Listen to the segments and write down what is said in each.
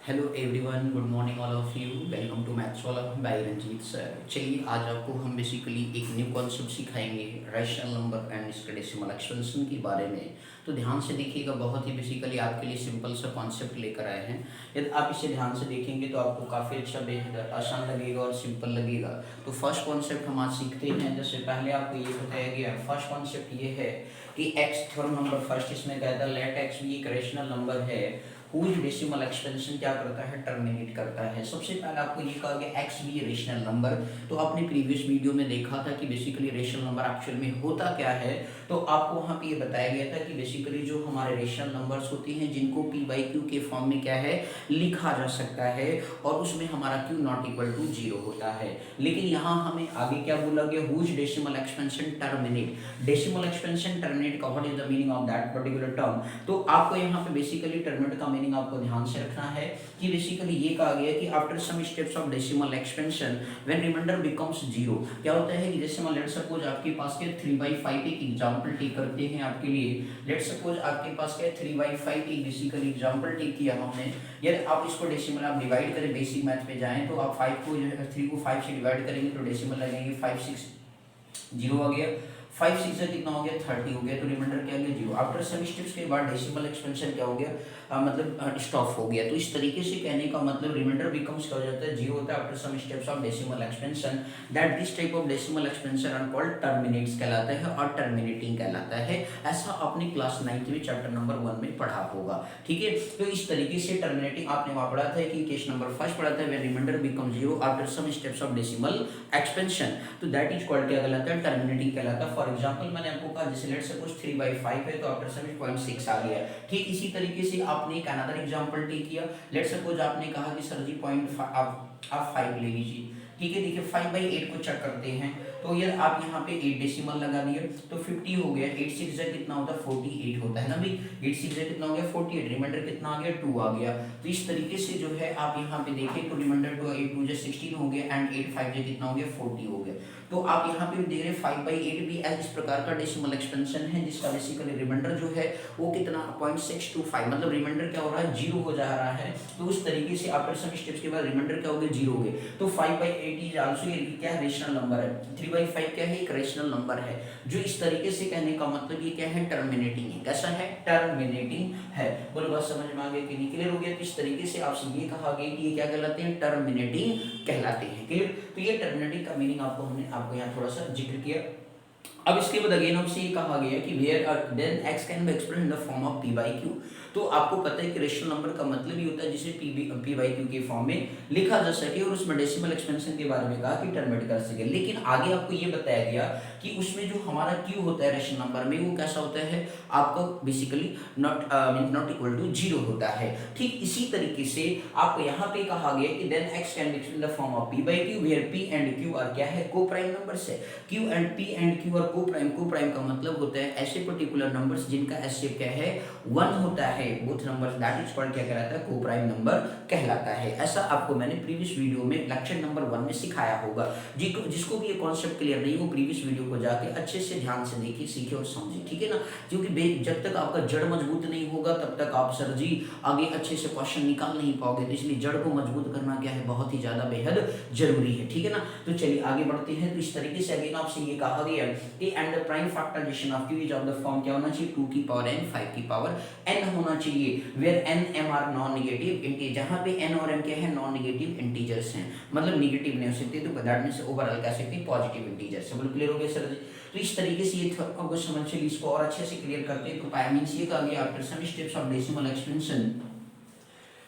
Hello everyone, good morning all of you. Welcome to maths वाला by Ranjit sir. चलिए आज आपको हम बेसिकली एक न्यू कॉन्सेप्ट सिखाएंगे रैशनल नंबर एंड इसके डेसिमल एक्सपेंशन के बारे में। तो ध्यान से देखिएगा, बहुत ही बेसिकली आपके लिए सिंपल सा कॉन्सेप्ट लेकर आए हैं। यदि आप इसे ध्यान से देखेंगे तो आपको काफ़ी अच्छा, बेहद आसान लगेगा और सिंपल लगेगा। तो फर्स्ट कॉन्सेप्ट हम आज सीखते हैं। जैसे पहले आपको ये बताया गया, फर्स्ट कॉन्सेप्ट ये है कि एक्स थर्ड नंबर फर्स्ट इसमें कहता है लेट एक्स भी एक रैशनल नंबर है हुज डेसिमल एक्सपेंशन क्या करता है, टर्मिनेट करता है। सबसे पहले आपको ये कहा गया एक्स भी रेशनल नंबर। तो आपने प्रीवियस वीडियो में देखा था कि बेसिकली रेशनल नंबर एक्चुअल में होता क्या है। तो आपको वहाँ पे ये बताया गया था कि बेसिकली जो हमारे रेशनल नंबर्स होते हैं जिनको पी बाई क्यू के फॉर्म में क्या है लिखा जा सकता है, और उसमें हमारा Q not equal to zero होता है। लेकिन यहाँ हमें आगे क्या बोला गया, whose decimal expansion terminate. Decimal expansion terminate का what is the meaning of that particular term. तो आपको यहाँ पे बेसिकली टर्मिनेट का मीनिंग आपको ध्यान से रखना है कि बेसिकली ये कहा गया कि after some steps of decimal expansion when remainder becomes zero. क्या होता है कि जैसे मान लेट सपोज आपके पास के 3/5 एक एग्जांपल टेक करते हैं आपके लिए। लेट सपोज आपके पास क्या 3/5 एक बेसिकली एग्जांपल टेक किया हमने। यदि आप इसको डेसिमल आप डिवाइड करें, बेसिक मैथ पे जाएं तो आप 5 को जो है 3 को 5 से डिवाइड करेंगे तो डेसिमल लगेंगे 5 6 जीरो आ गया। 5 6 से कितना हो गया 30 हो गया। तो रिमाइंडर क्या गया जीरो। आफ्टर सम स्टेप्स के बाद डेसिमल एक्सपेंशन क्या हो गया, मतलब स्टॉप हो गया। तो इस तरीके से कहने का मतलब रिमाइंडर बिकम्स क्या हो जाता है, जीरो होता है after some steps of decimal expansion. That this type of decimal expansion are called terminates कहलाता है और टर्मिनेटिंग कहलाता है। ऐसा आपने क्लास 9th में चैप्टर नंबर 1 में पढ़ा होगा। ठीक है, तो इस तरीके से टर्मिनेटिंग आपने वहां पढ़ा था कि केस नंबर फर्स्ट पढ़ा था when remainder become zero after some steps of decimal expansion. तो दैट इज कॉल्ड क्या कहलाता है, टर्मिनेटिंग कहलाता है। फॉर एग्जांपल मैंने आपको कहा जैसे लेट्स सपोज 3/5 है तो आफ्टर सम 0.6 आ गया। ठीक इसी तरीके से आपने एक अनदर एग्जांपल टेक किया। लेट्स सपोज आपने कहा कि सर जी पॉइंट आप 5 ले लीजिए। ठीक है, देखिए 5/8 को चेक करते हैं। तो ये आप यहाँ पे 8 डेसिमल लगा दिए तो 50 हो गया। 8 6 जा कितना होता है 48 होता है ना भाई। 8 6 जा कितना हो गया 48। रिमाइंडर कितना आ गया 2 आ गया। तो इस तरीके से जो है आप यहाँ पे देखें तो रिमाइंडर 2 8 2 जा 16 हो गया एंड 8 5 जा कितना हो गया 40 हो गया। तो आप यहाँ पे देख रहे हैं 5/8 भी इस प्रकार का डेसिमल एक्सपेंशन है जिसका बेसिकली रिमाइंडर जो है वो कितना 0.625, मतलब रिमाइंडर क्या हो रहा है जीरो हो जा रहा है। तो उस तरीके से आफ्टर सम स्टेप्स के बाद रिमाइंडर क्या हो गया जीरो हो गए। तो 5/8 इज आल्सो क्या है रेशनल नंबर है। 3/5 क्या है एक रेशनल नंबर है। जो इस तरीके से कहने का मतलब ये क्या है टर्मिनेटिंग है। कैसा है टर्मिनेटिंग है। बोलो बात समझ में आ गई कि नहीं, क्लियर हो गया। तो इस तरीके से आपसे ये कहा गया कि ये क्या कहलाते हैं टर्मिनेटिंग कहलाते हैं। क्लियर। तो ये टर्मिनेटिंग का मीनिंग आपको यहाँ थोड़ा सा जिक्र किया। अब इसके बाद अगेन हमसे ये कहा गया कि where then x can be expressed in the form of p by q. तो आपको पता है कि रेशनल नंबर का मतलब ही होता है जिसे पी बाई क्यू के फॉर्म में लिखा जा सके, और उसमें डेसिमल एक्सपेंशन के बारे में कहा कि टर्मिनेट कर सके। लेकिन आगे आपको ये बताया गया कि उसमें जो हमारा क्यू होता है रेशनल नंबर में वो कैसा होता है आपका basically not equal to zero होता है। ठीक इसी तरीके से आपको यहाँ पे कहा गया कि then x can be expressed in the form of p by q where p and q are क्या है को प्राइम नंबर्स है। Q and p and q are coprime का मतलब होता है ऐसे पर्टिकुलर नंबर्स जिनका एचसीएफ क्या है 1 होता है। Both numbers that is called क्या कहलाता है को प्राइम नंबर कहलाता है। ऐसा आपको मैंने प्रीवियस वीडियो में लेक्चर नंबर 1 में सिखाया होगा। जिसको भी ये कॉन्सेप्ट क्लियर नहीं वो प्रीवियस वीडियो को जाके अच्छे से ध्यान से देखिए, सीखे और समझिए। ठीक है ना, क्योंकि जब तक आपका जड़ मजबूत नहीं होगा तब तक आप सर जी आगे अच्छे से क्वेश्चन निकाल नहीं पाओगे। तो इसलिए जड़ को मजबूत करना क्या है बहुत ही ज्यादा बेहद जरूरी है। ठीक है ना, तो चलिए आगे बढ़ते हैं। तो इस तरीके से अगेन आपसे ये कहा गया कि and the prime factorisation of q is of the form क्या होना चाहिए 2 की पावर n 5 की पावर n होना चाहिए where n m are non negative integer. जहां पे n और m क्या है नॉन नेगेटिव इंटीजर्स हैं, मतलब नेगेटिव नहीं हो सकते, तो दैट मींस ओवरऑल कह सकते हैं पॉजिटिव इंटीजर्स। बोलो क्लियर हो गया सर जी। तो इस तरीके से ये आपको समझ चलिए इसको और अच्छे से क्लियर करते हैं। तो पाई मींस ये कहा गया after some steps of decimal expansion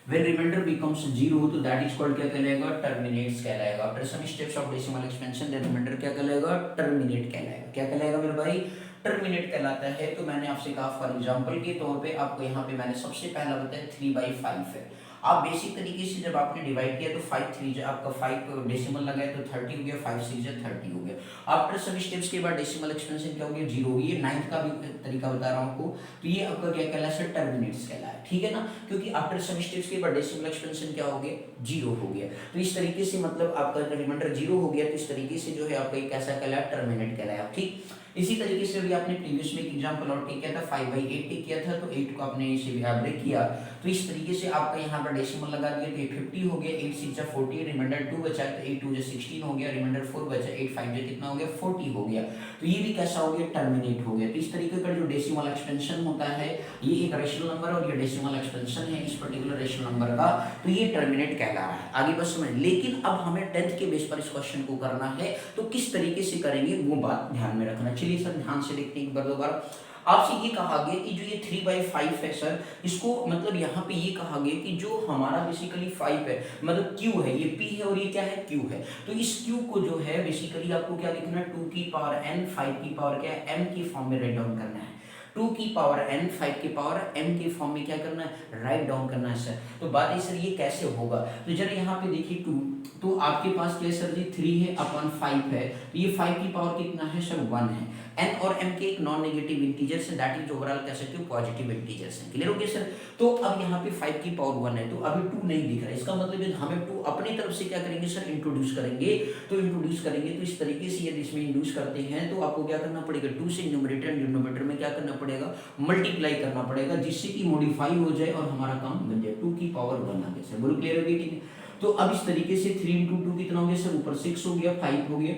when remainder becomes zero तो that is called क्या कहलाएगा terminates कहलाएगा। after some steps of decimal expansion then remainder क्या कहलाएगा terminate कहलाएगा। क्या कहलाएगा मेरे भाई टर्मिनेट कहलाता है। तो मैंने आपसे कहा फॉर एग्जांपल के तौर पे आपको यहाँ पे मैंने सबसे पहला बताया 3/5 है। आप बेसिक तरीके से जब आपने डिवाइड किया तो 5 3 आपका 5 डेसिमल लगाया तो 30 हो गया, 5 6 30 हो गया। आफ्टर सब स्टेप्स के बाद डेसिमल एक्सपेंशन क्या हो गया जीरो। ये 9th का भी तरीका बता रहा हूँ आपको। तो ये आपका क्या कहलाया टर्मिनेट्स कहलाया। ठीक है ना, क्योंकि आफ्टर सब स्टेप्स के बाद डेसिमल एक्सपेंशन क्या हो गया जीरो हो गया। तो इस तरीके से मतलब आपका रिमाइंडर जीरो हो गया। तो इस तरीके से जो है आपका कैसा कहलाया टर्मिनेट कहलाया। ठीक इसी तरीके से भी आपने प्रीवियस में एक एग्जाम्पल और टेक किया था, 5/8 टेक किया था, तो 8 को आपने इसे ब्रेक किया, तो इस तरीके से आपका यहाँ पर डेसिमल लगा दिया, तो ये 50 हो गया, 8 6 40, रिमाइंडर 2 बचा, तो 8 2 16 हो गया, रिमाइंडर 4 बचा, 8 5 कितना हो गया 40 हो गया। तो ये भी कैसा हो गया, टर्मिनेट हो गया। तो इस तरीके का जो डेसिमल एक्सपेंशन होता है, ये एक रेशनल नंबर और ये डेसिमल एक्सपेंशन है इस पर्टिकुलर रेशनल नंबर का, तो ये टर्मिनेट कहला रहा है। आगे बस समझ, लेकिन अब हमें 10th के बेस पर इस क्वेश्चन को करना है, तो किस तरीके से करेंगे वो बात ध्यान में रखना। चलिए सर ध्यान से देखते हैं एक बार दोबारा। आपसे ये कहा गया कि जो ये 3/5 है सर, इसको मतलब यहाँ पे ये कहा गया कि जो हमारा बेसिकली 5 है, मतलब q है, ये p है और ये क्या है q है, तो इस q को जो है बेसिकली आपको क्या लिखना है, 2 की पावर n, 5 की पावर क्या है m की फॉर्म में राइट डाउन करना है। 2 की पावर n, 5 की पावर m के फॉर्म में क्या करना है, राइट डाउन करना है सर। तो बात है सर ये कैसे होगा, तो जरा यहाँ पे देखिए 2, तो आपके पास क्या है सर जी 3 है अपन 5 है, तो ये 5 की पावर कितना है सर 1 है। n और m के एक नॉन नेगेटिव इंटीजर्स है, दैट इज ओवरऑल कह सकते हो पॉजिटिव इंटीजर्स हैं। क्लियर हो गया सर। तो अब यहाँ पे 5 की पावर 1 है, तो अभी 2 नहीं दिख रहा है, इसका मतलब हमें 2 अपनी तरफ से क्या करेंगे सर, इंट्रोड्यूस करेंगे। तो इंट्रोड्यूस करेंगे तो इस तरीके से यदि इसमें इंट्रोड्यूस करते हैं तो आपको क्या करना पड़ेगा, 2 से न्यूमरेटर एंड डिनोमिनेटर में क्या करना पड़ेगा, मल्टीप्लाई करना पड़ेगा, जिससे कि मॉडिफाई हो जाए और हमारा काम बन जाए। 2 की पावर 1 आ गया सर, बोलो क्लियर हो गया ठीक है। तो अब इस तरीके से 3 × 2 कितना हो गया सर, ऊपर 6 हो गया, 5 हो गया।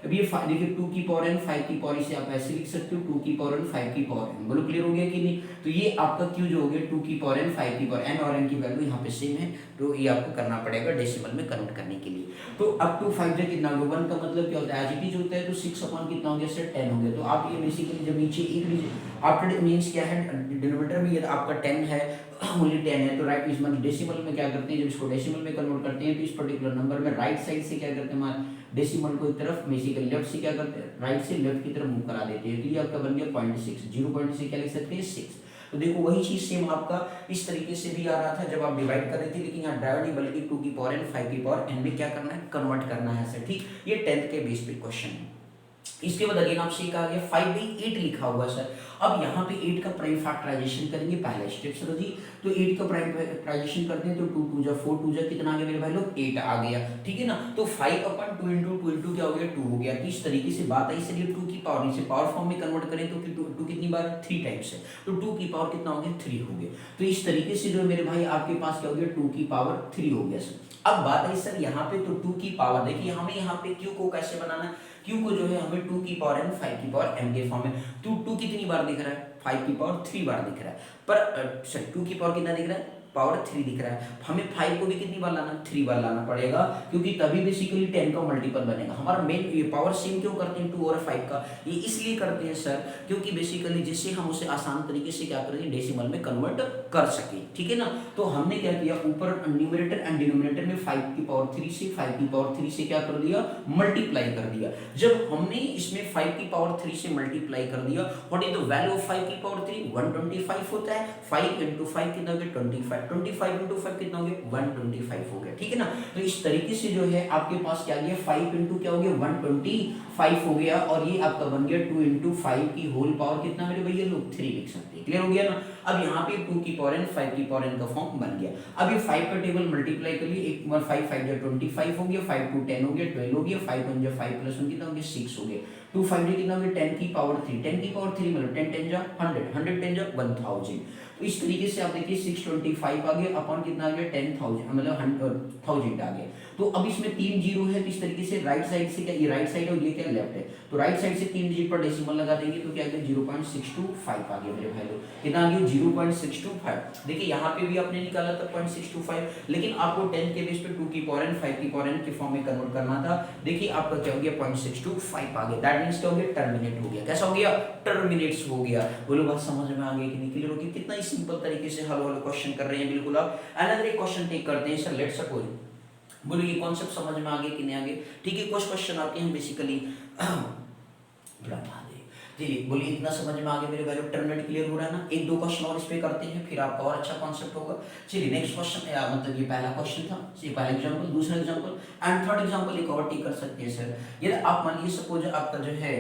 अब ये देखिए 2 की पावर n, 5 की पावर, इसे आप ऐसे लिख सकते हो 2 की पावर n, 5 की पावर n। बोलो क्लियर हो गया कि नहीं। तो ये आपका q जो हो गया 2 की पावर n, 5 की पावर n, और n की वैल्यू यहाँ पे सेम है, तो ये आपको करना पड़ेगा डेसिमल में कन्वर्ट करने के लिए। तो अब 2 5 जो कितना हो गया 1 का मतलब क्या होता है, एज इट इज होता है, तो 6 अपॉन कितना हो गया सर 10 हो गया। तो आप ये बेसिकली जब नीचे एक आफ्टर मींस क्या है, डिनोमिनेटर में ये आपका 10 है, ओनली 10 है, तो राइट इस मतलब डेसिमल में क्या करते हैं, जब इसको डेसिमल में कन्वर्ट करते हैं तो इस पर्टिकुलर नंबर में राइट साइड से क्या करते हैं, डेसिमल को एक तरफ बेसिकली लेफ्ट से क्या करते हैं, राइट से लेफ्ट की तरफ मूव करा देते हैं। तो ये आपका बन गया 0.6, 0 से क्या लिख सकते हैं 6। तो देखो वही चीज सेम आपका इस तरीके से भी आ रहा था जब आप डिवाइड कर रहे थे, लेकिन यहाँ डिवाइड नहीं बल्कि 2 की पावर n, 5 की पावर n में क्या करना है, कन्वर्ट करना है सर। ठीक, ये 10th के बेस पे क्वेश्चन है। इसके बाद अगेन आपसे कहा गया 5/8 लिखा हुआ सर। अब यहाँ पे 8 का प्राइम फैक्टराइजेशन करेंगे, पहला स्टेप सर जी। तो 8 का प्राइम फैक्टराइजेशन करते हैं तो 2 2 जा 4 2 जा कितना आ गया मेरे भाई लोग, 8 आ गया, ठीक है ना। तो 5/2 × 2 क्या हो गया, 2 हो गया। तो इस तरीके से बात आई सर, ये 2 की पावर इसे पावर फॉर्म में कन्वर्ट करें तो 2 कितनी बार 3 टाइम्स है, तो 2 की पावर कितना हो गया 3 हो गया। तो इस तरीके से जो मेरे भाई आपके पास क्या हो गया 2 की पावर 3 हो गया सर। अब बात आई सर यहाँ पे, तो 2 की पावर देखिए हमें यहाँ पे q को कैसे बनाना है, q को जो है हमें 2 की पावर n, 5 की पावर m के फॉर्म में। तो 2 कितनी बार दिख रहा है, 5 की पावर 3 बार दिख रहा है, पर सॉरी 2 की पावर कितना दिख रहा है, पावर 3 दिख रहा है। हमें 5 को भी कितनी बार लाना, 3 बार लाना पड़ेगा, क्योंकि तभी बेसिकली 10 का मल्टीपल बनेगा। हमारा मेन ये पावर सेम क्यों करते हैं 2 और 5 का, ये इसलिए करते हैं सर क्योंकि बेसिकली जिससे हम उसे आसान तरीके से क्या करेंगे, डेसिमल में कन्वर्ट कर सके, ठीक है ना। तो हमने क्या किया, ऊपर न्यूमरेटर एंड डिनोमिनेटर में 5 की पावर 3 से 5 की पावर 3 से क्या कर दिया, मल्टीप्लाई कर दिया। जब हमने इसमें 5 की पावर 3 से मल्टीप्लाई कर दिया, what is the value of 5 की पावर 3, 125 होता है। 5 × 5 कितना हो गया 25, 25 × 5 कितना हो गया 125 हो गया, ठीक है ना। तो इस तरीके से जो है आपके पास क्या गया 5 × क्या हो गया 125 हो गया, और ये आपका बन गया 2 × 5 की होल पावर कितना मेरे भैया लोग 3 लिख सकते हैं। क्लियर हो गया ना। अब यहाँ पे 2 की पावर n, 5 की पावर n का फॉर्म बन गया। अब ये 5 का टेबल मल्टीप्लाई कर लिए, एक बार 5 5 25 हो गया, 5 2 10 हो गया, 12 हो गया, 5 1 5 + 1 कितना हो गया 6 हो गया, 2 5 कितना हो गया 10 की पावर 3, 10 की पावर 3 मतलब 10 10 जा 100, 100 10 जा 1000। तो इस तरीके से आप देखिए 625 आ गया अपॉन कितना आ गया 10,000 मतलब 1000 आ गया। तो अब इसमें 3 जीरो है, तो इस तरीके से राइट साइड से क्या, ये राइट साइड है और ये क्या लेफ्ट है, तो राइट साइड से 3 डिजिट पर डेसिमल लगा देंगे तो क्या आ गया 0.625 आ गया मेरे भाई लोग, कितना आ गया 0.625। देखिए यहाँ पे भी आपने निकाला था 0.625, लेकिन आपको 10 के बेस पे 2 की पावर n, 5 की पावर n के फॉर्म में कन्वर्ट करना था। देखिए आपका क्या हो गया 0.625 आ गया, दैट मींस क्या हो गया टर्मिनेट हो गया। कैसा हो गया, टर्मिनेट्स हो गया। बोलो बात समझ में आ गई कि नहीं, क्लियर हो गया। कितना ही सिंपल तरीके से हल वाला क्वेश्चन कर रहे हैं बिल्कुल आप। अनदर एक क्वेश्चन टेक करते हैं सर, लेट्स सपोज, बोलो ये कॉन्सेप्ट समझ में आ गया कि नहीं आ गया, ठीक है। कुछ क्वेश्चन आते हैं बेसिकली चलिए बोलिए इतना समझ में आ गया मेरे भाई, टर्मिनेट क्लियर हो रहा है ना। एक दो क्वेश्चन और इस पे करते हैं फिर आपका और अच्छा कॉन्सेप्ट होगा। चलिए नेक्स्ट क्वेश्चन, मतलब ये पहला क्वेश्चन था, ये पहला एग्जांपल, दूसरा एग्जांपल एंड थर्ड एग्जांपल एक और टिक कर सकते हैं सर। ये आप मान लीजिए सपोज आपका जो है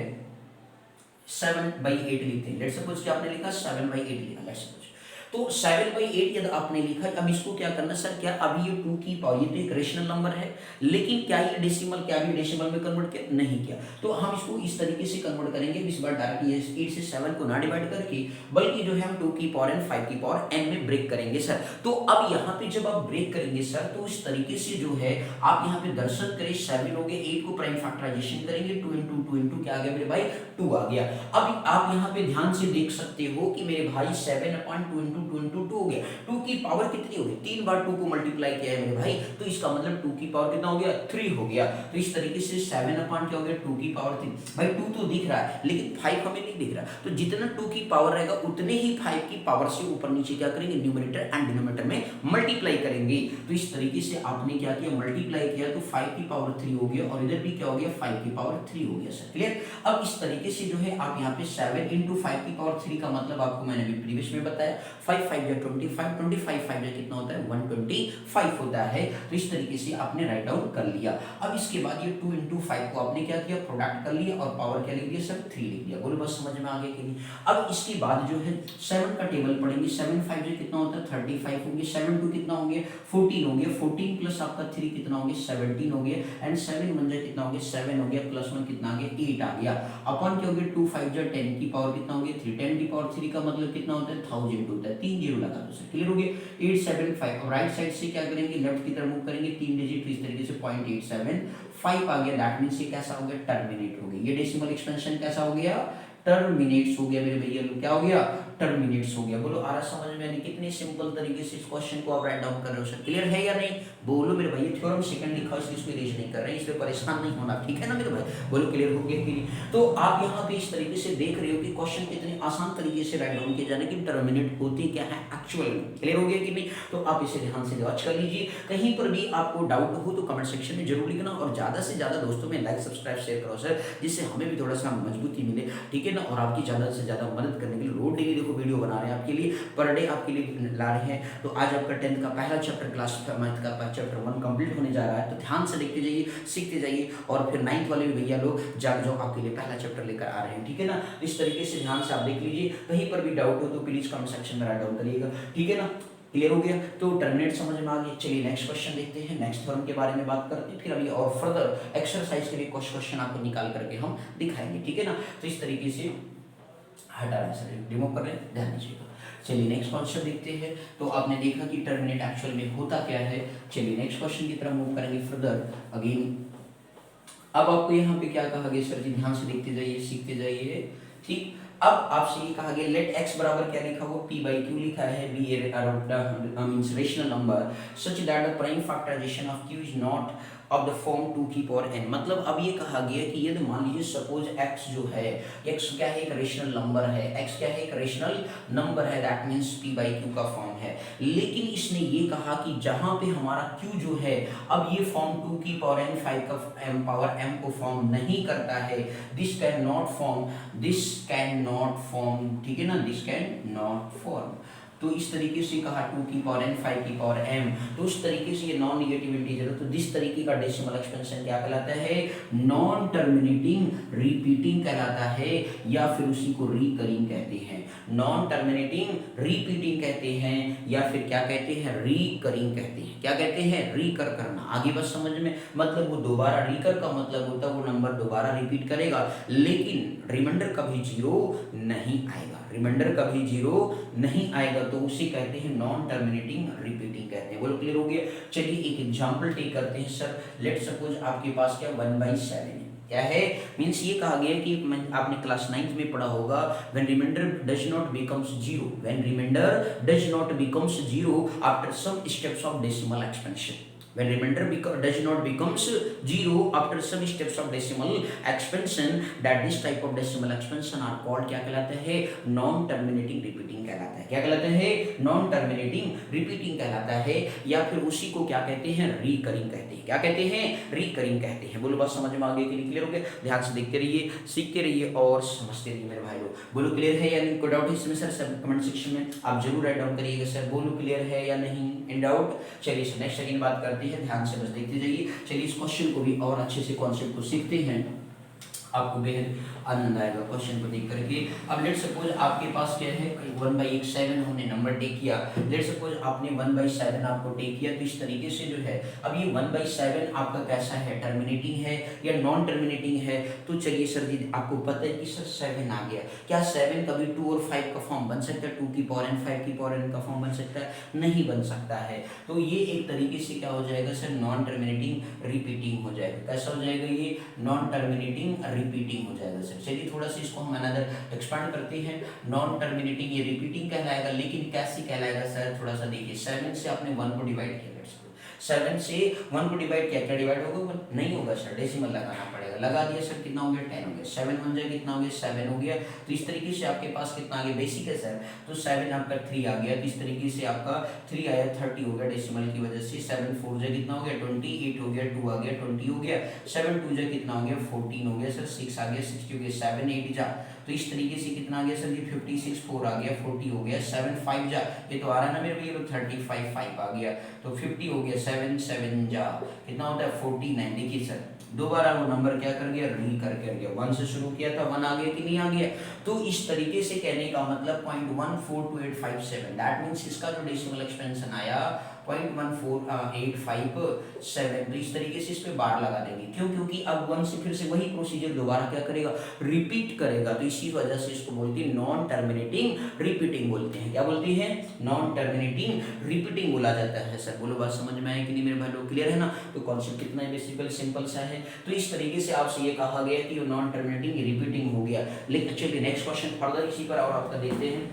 7/8 लिखते हैं, लेट्स सपोज कि आपने लिखा 7/8 लिखा, लेट्स सपोज। तो 7/8 यदि आपने लिखा है, अब इसको क्या करना सर, क्या अभी ये 2 की पावर, ये तो एक रेशनल नंबर है, लेकिन क्या ये डेसिमल, क्या भी डेसिमल में कन्वर्ट किया नहीं किया, तो हम इसको इस तरीके से कन्वर्ट करेंगे इस बार डायरेक्ट ये 8 से 7 को ना डिवाइड करके, बल्कि जो है हम 2 की पावर n 5 की पावर n में ब्रेक करेंगे सर। तो अब यहाँ पे जब आप ब्रेक करेंगे सर, तो इस तरीके से जो है आप यहाँ पे दर्शन करें, 7 हो गए, 8 को प्राइम फैक्टराइजेशन करेंगे, 2 इंटू 2 इंटू क्या आ गया मेरे भाई, 2 आ गया। अब आप यहाँ पे ध्यान से देख सकते हो कि मेरे भाई 7/2 इंटू 2 इंटू 2 हो गया, 2 की पावर कितनी हो गई, 3 बार 2 को मल्टीप्लाई किया है मेरे भाई, तो इसका मतलब 2 की पावर कितना हो गया, 3 हो गया। तो इस तरीके से 7/, क्या हो गया, 2 की पावर 3। भाई 2 तो दिख रहा है लेकिन 5 हमें नहीं दिख रहा, तो जितना 2 की पावर रहेगा उतने ही 5 की पावर से ऊपर नीचे क्या करेंगे, न्यूमरेटर एंड डिनोमिनेटर में मल्टीप्लाई करेंगे। तो इस तरीके से आपने क्या किया, मल्टीप्लाई किया, तो 5 की पावर 3 हो गया, और इधर भी क्या हो गया, 5 की पावर 3 हो गया सर, क्लियर। अब इस तरीके से जो है आप यहाँ पे 7 इंटू 5 की पावर 3 का मतलब आपको मैंने भी प्रीवियस में बताया, 5 5 या 25, 25 5 या कितना होता है, 125 होता है। तो इस तरीके से आपने राइट डाउन कर लिया। अब इसके बाद ये 2 इंटू 5 को आपने क्या किया, प्रोडक्ट कर लिया, और पावर क्या लिख दिया सर, 3 लिख दिया। बोलो बस समझ में आ गया कि नहीं। अब इसके बाद जो है 7 का टेबल पढ़ेंगे, 7 5 जो कितना होता है, 35 होंगे, 7 2 कितना होंगे, 14 होंगे, 14 प्लस आपका 3 कितना होंगे, 17 हो गया, एंड 7 1 जा कितना हो गया, 7 हो गया, प्लस 1 कितना आ गया, 8 आ गया, अपन क्या हो गया, 2 5 जा 10 की पावर कितना हो गया, 3, 10 की पावर 3 का मतलब कितना होता है, 1000 होता है, 3 जीरो लगा दो सर, क्लियर हो गया। 875, और राइट साइड से क्या करेंगे, लेफ्ट की तरफ मूव करेंगे, 3 डिजिट, इस तरीके से 0.875 आ गया, दैट मींस ये कैसा हो गया, टर्मिनेट हो गया। ये डेसिमल एक्सपेंशन कैसा हो गया, टर्मिनेट्स हो गया मेरे भैया लोग, क्या हो गया, टर्मिनेट्स हो गया। बोलो आ रहा समझ में, नहीं कितनी सिंपल तरीके से इस क्वेश्चन को आप राइट डाउन कर रहे हो सर, क्लियर है या नहीं, बोलो मेरे भाई। थ्योरम सेकंड लिखा है, इसलिए इरेज नहीं कर रहे हैं, इसलिए परेशान नहीं होना, ठीक है ना मेरे भाई। बोलो क्लियर हो गया कि नहीं। तो आप यहाँ पे इस तरीके से देख रहे हो कि क्वेश्चन कितने आसान तरीके से राइट डाउन किए जाने की, टर्मिनेट होती क्या है एक्चुअल में, क्लियर हो गया कि नहीं। तो आप इसे ध्यान से वॉच कर लीजिए। कहीं पर भी आपको डाउट हो तो कमेंट सेक्शन में जरूर लिखना, और ज्यादा से ज्यादा दोस्तों में लाइक सब्सक्राइब शेयर करो सर, जिससे हमें भी थोड़ा सा मजबूती मिले, ठीक है ना। और आपकी ज्यादा से ज्यादा मदद करने के लिए रोज डेली देखो वीडियो बना रहे हैं आपके लिए, पर डे आपके लिए ला रहे हैं। तो आज आपका 10th का पहला चैप्टर, क्लास मैथ का चैप्टर 1 कंप्लीट होने जा रहा है, तो ध्यान से देखते जाइए, सीखते जाइए, और फिर 9th वाले भी भैया लोग जाग जाओ, आपके लिए पहला चैप्टर लेकर आ रहे हैं, ठीक है ना। इस तरीके से ध्यान से आप देख लीजिए, कहीं पर भी डाउट हो तो प्लीज कमेंट सेक्शन में राइट डाउन करिएगा, ठीक है ना। क्लियर हो गया, तो टर्मिनेट समझ में आ गया। चलिए नेक्स्ट क्वेश्चन देखते हैं, नेक्स्ट थ्योरम के बारे में बात करते हैं, फिर अभी और फर्दर एक्सरसाइज के लिए कुछ क्वेश्चन आपको निकाल करके हम दिखाएंगे, ठीक है ना। तो इस तरीके से हटा रहे सर, रिमूव कर रहे हैं, ध्यान दीजिएगा। चलिए नेक्स्ट क्वेश्चन देखते हैं। तो आपने देखा कि टर्मिनेट एक्चुअल में होता क्या है। चलिए नेक्स्ट क्वेश्चन की तरफ मूव करेंगे फर्दर अगेन। अब आपको यहाँ पे क्या कहा गया सर जी, ध्यान से देखते जाइए, सीखते जाइए, ठीक। अब आपसे ये कहा गया लेट x बराबर क्या लिखा हुआ, p/q लिखा है, b means rational number such that the prime factorisation of q is not of the form 2 की पावर n। मतलब अब ये कहा गया कि यदि मान लीजिए सपोज x जो है, x क्या है, एक रेशनल नंबर है, x क्या है, एक रेशनल नंबर है, दैट मींस p/q का फॉर्म है। लेकिन इसने ये कहा कि जहां पे हमारा q जो है, अब ये फॉर्म 2 की पावर n 5 का पावर m को फॉर्म नहीं करता है, दिस कैन नॉट फॉर्म, ठीक है ना, दिस कैन नॉट फॉर्म। तो इस तरीके से कहा 2 की पावर n 5 की पावर m, तो उस तरीके से ये नॉन नेगेटिव इंटीजर है, तो जिस तरीके का डेसिमल एक्सपेंशन क्या कहलाता है, नॉन टर्मिनेटिंग रिपीटिंग कहलाता है, या फिर उसी को रिकरिंग कहते हैं। नॉन टर्मिनेटिंग रिपीटिंग कहते हैं, या फिर क्या कहते हैं, रिकरिंग कहते हैं। क्या कहते हैं, रिकर करना। आगे बस समझ में, मतलब वो दोबारा, रिकर का मतलब होता है वो नंबर दोबारा रिपीट करेगा, लेकिन रिमाइंडर कभी 0 नहीं आएगा, रिमाइंडर कभी 0 नहीं आएगा, तो उसे कहते हैं नॉन टर्मिनेटिंग रिपीटिंग कहते हैं। बोलो क्लियर हो गया। चलिए एक एग्जांपल टेक करते हैं सर। लेट सपोज आपके पास क्या 1/7 है, क्या है, मींस ये कहा गया कि आपने क्लास 9th में पढ़ा होगा, when remainder does not becomes 0, when remainder does not becomes 0 after some steps of decimal expansion, when remainder does not becomes 0 after some steps of decimal expansion, that this type of decimal expansion are called क्या कहलाता है, non terminating repeating कहलाता है। क्या कहलाता है, non terminating repeating कहलाता है, या फिर उसी को क्या कहते हैं, recurring कहते हैं। क्या कहते हैं, recurring कहते हैं। बोलो बात समझ में आ गई कि नहीं, क्लियर हो गया। ध्यान से देखते रहिए, सीखते रहिए और समझते रहिए मेरे भाई लोग। बोलो क्लियर है या नहीं, कोई डाउट है इसमें सर, सब कमेंट सेक्शन में आप जरूर राइट डाउन करिएगा सर। बोलो क्लियर है या नहीं, इन डाउट। चलिए नेक्स्ट सेकंड बात करते हैं, ध्यान से बस देखते जाइए। चलिए इस क्वेश्चन को भी और अच्छे से कॉन्सेप्ट को सीखते हैं। आपको बेहद आनंद आएगा क्वेश्चन को देख करके। अब लेट सपोज आपके पास क्या है 1/7 हमने नंबर टेक किया। लेट सपोज आपने 1/7 आपको टेक किया, तो इस तरीके से जो है अब ये 1/7 आपका कैसा है, टर्मिनेटिंग है या नॉन टर्मिनेटिंग है। तो चलिए सर जी आपको पता है कि सर 7 आ गया, क्या 7 कभी 2 और 5 का फॉर्म बन सकता है? 2 की पावर n 5 की पावर n का फॉर्म बन सकता है? नहीं बन सकता है। तो ये एक तरीके से क्या हो जाएगा सर, नॉन टर्मिनेटिंग रिपीटिंग हो जाएगा। कैसा हो जाएगा ये, नॉन टर्मिनेटिंग रिपीटिंग हो जाएगा सर। चलिए थोड़ा सा इसको हम अनदर एक्सपांड करते हैं। नॉन टर्मिनेटिंग ये रिपीटिंग कहलाएगा, लेकिन कैसे कहलाएगा सर, थोड़ा सा देखिए। 7 से आपने 1 को डिवाइड किया, 7 से 1 को डिवाइड किया, क्या डिवाइड होगा? नहीं होगा सर, डेसिमल लगाना पड़ेगा। लगा दिया सर, कितना हो गया? 10 हो गया। 7 बन जाए, कितना हो गया? 7 हो गया। तो इस तरीके से आपके पास कितना आ गया? बेसिक है सर, तो 7 आपका 3 आ गया। तो इस तरीके से आपका 3 आया, 30 हो गया डेसिमल की वजह से। 7 4 जाए कितना हो गया? 28 हो गया। 2 आ गया, 20 हो गया। 7 2 जाए कितना हो गया? 14 हो गया सर। 6 आ गया, 60 हो गया। 7 8 जा, तो इस तरीके से कितना आ गया सर जी? 56 4 आ गया, 40 हो गया। 7 5 जा, ये तो आ रहा है ना मेरे भैया, तो 35 5 आ गया, तो 50 हो गया। 7 7 जा, कितना होता है? 49। देखिए सर दोबारा वो नंबर क्या कर गया? री करके गया। 1 से शुरू किया था, 1 आ गया कि नहीं आ गया? तो इस तरीके से कहने का मतलब 0.142857, दैट मीन्स इसका जो डेसिमल एक्सपेंशन आया 0.14857। तो इस तरीके से इस पे बार लगा देंगे। क्यों? क्योंकि अब 1 से फिर से वही प्रोसीजर दोबारा क्या करेगा? रिपीट करेगा। तो इसी वजह से इसको बोलते हैं नॉन टर्मिनेटिंग रिपीटिंग बोलते हैं। क्या बोलते हैं? नॉन टर्मिनेटिंग रिपीटिंग बोला जाता है सर। बोलो बात समझ में आए कि नहीं मेरे भाई लोग? क्लियर है ना? तो कॉन्सेप्ट कितना बेसिकली सिंपल सा है। तो इस तरीके से आपसे ये कहा गया कि नॉन टर्मिनेटिंग रिपीटिंग हो गया। लेकिन चलिए नेक्स्ट क्वेश्चन फर्दर इसी पर और आपका देखते हैं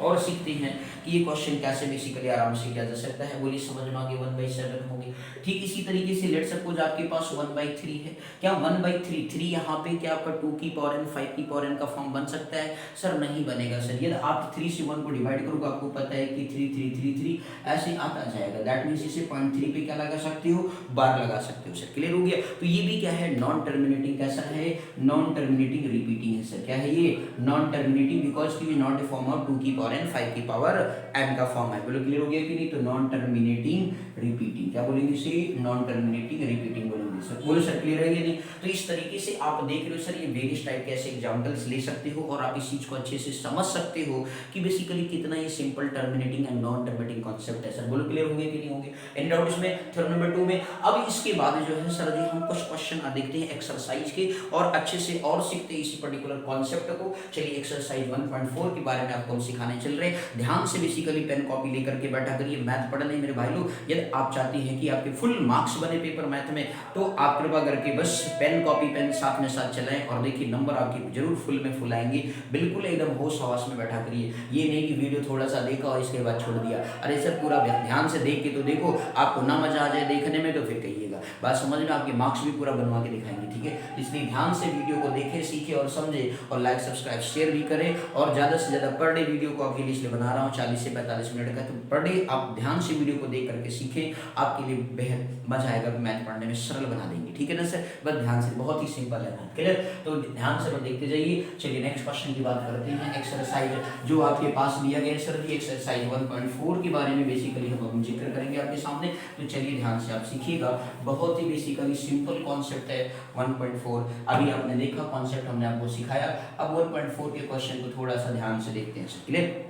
और सीखते हैं कि ये क्वेश्चन कैसे बेसिकली आराम से किया जा सकता है। बोलिए समझ में आ गया? 1/7 होगी। ठीक इसी तरीके से लेट सपोज आपके पास 1/3 है। क्या 1/3 3 यहाँ पे क्या आपका 2 की पावर n 5 की पावर n का फॉर्म बन सकता है? सर नहीं बनेगा सर। यदि आप 3 से 1 को डिवाइड करोगे, आपको पता है कि 3 3 3 3 ऐसे आता जाएगा। दैट मीन्स इसे 0.3 पे क्या लगा सकते हो? बार लगा सकते हो सर। क्लियर हो गया? तो ये भी क्या है? Non terminating. कैसा है? नॉन टर्मिनेटिंग रिपीटिंग है सर। क्या है ये? नॉन टर्मिनेटिंग, बिकॉज की नॉट ए फॉर्म ऑफ 2 की पावर n 5 की पावर n का फॉर्म है। बोलो क्लियर हो गया कि नहीं? तो नॉन टर्मिनेटिंग रिपीटिंग, क्या बोलेंगे इसे? नॉन टर्मिनेटिंग रिपीटिंग बोलेंगे सर। बोलो सर क्लियर है कि नहीं? तो इस तरीके से आप देख रहे हो सर, ये वेरियस टाइप के ऐसे एग्जांपल्स ले सकते हो और आप इस चीज को अच्छे से समझ सकते हो कि बेसिकली कितना ये simple terminating and non terminating concept है सर। बोलो क्लियर हो गया कि नहीं होंगे? एनी डाउट इसमें? थ्योरम नंबर 2 में अब इसके बाद जो है सर जी हम कुछ क्वेश्चन देखते हैं एक्सरसाइज के और अच्छे से और सीखते हैं इसी पर्टिकुलर कॉन्सेप्ट को। चलिए एक्सरसाइज 1.4 के बारे में आपको हम सिखाने चल रहे हैं। ध्यान से बेसिकली पेन कॉपी लेकर के बैठा करिए, मैथ पढ़ लें मेरे भाई लोग। यदि आप चाहते हैं कि आपके फुल मार्क्स बने पेपर मैथ में, तो आप कृपा करके बस पेन कॉपी पेन साथ में साथ चलाएं और देखिए नंबर आपके जरूर फुल में फुल आएंगे। बिल्कुल एकदम होश हवास में बैठा करिए। ये नहीं कि वीडियो थोड़ा सा देखा और इसके बाद छोड़ दिया। अरे सर पूरा ध्यान से देख के तो देखो, आपको ना मजा आ जाए देखने में तो फिर कहिएगा। बात समझ में? आपके मार्क्स भी पूरा बनवा के दिखाएंगे, ठीक है? इसलिए ध्यान से वीडियो को देखें, सीखे और समझे और लाइक सब्सक्राइब शेयर भी करें। और ज़्यादा से ज़्यादा पर डे वीडियो को आपके लिए इसलिए बना रहा हूँ 40 से 45 मिनट का, तो पर डे आप ध्यान से वीडियो को देख करके सीखें। आपके लिए बेहद मजा आएगा, मैथ पढ़ने में सरल बना देंगे, ठीक है ना सर? बस ध्यान से, बहुत ही सिंपल है मैथ। क्लियर? तो ध्यान से बस देखते जाइए। चलिए नेक्स्ट क्वेश्चन की बात करते हैं। एक्सरसाइज जो आपके पास लिया गया सर जी, एक्सरसाइज 1.4 के बारे में बेसिकली हम जिक्र करेंगे आपके सामने। तो चलिए ध्यान से आप सीखिएगा। बहुत ही बेसिकली सिंपल कॉन्सेप्ट है 1.4। अभी आपने देखा कॉन्सेप्ट, हमने आपको सिखाया। अब 1.4 के क्वेश्चन को थोड़ा सा ध्यान से देखते हैं। क्लियर?